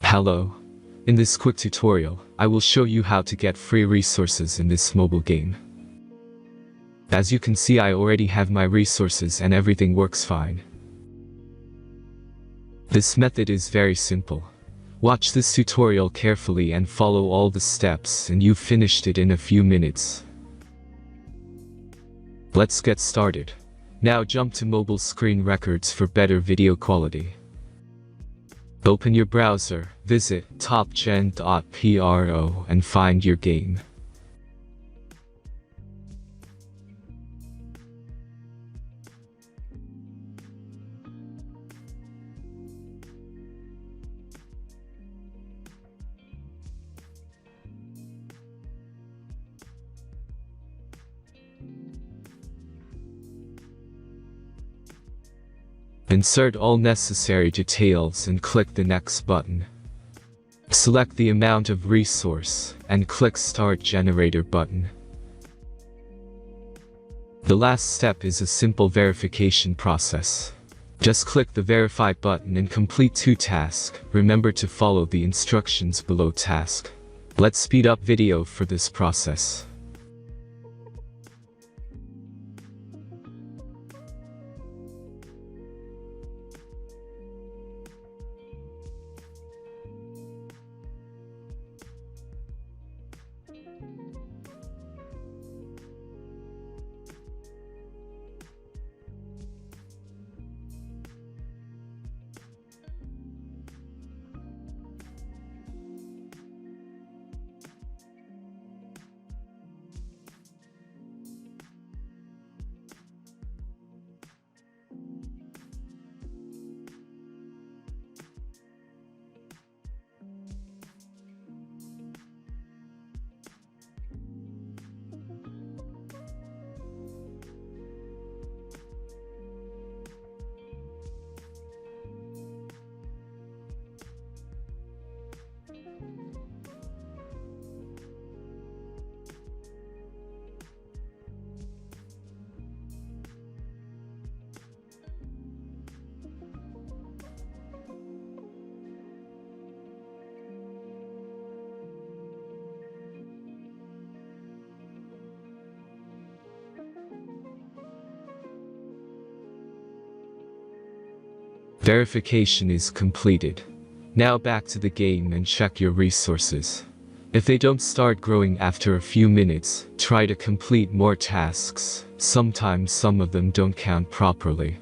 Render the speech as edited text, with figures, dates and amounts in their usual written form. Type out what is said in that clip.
Hello. In this quick tutorial, I will show you how to get free resources in this mobile game. As you can see, I already have my resources and everything works fine. This method is very simple. Watch this tutorial carefully and follow all the steps and you've finished it in a few minutes. Let's get started. Now jump to mobile screen records for better video quality. Open your browser, visit topgen.pro and find your game. Insert all necessary details and click the next button. Select the amount of resource and click Start Generator button. The last step is a simple verification process. Just click the Verify button and complete 2 tasks. Remember to follow the instructions below task. Let's speed up video for this process. Verification is completed. Now back to the game and check your resources. If they don't start growing after a few minutes, try to complete more tasks. Sometimes some of them don't count properly.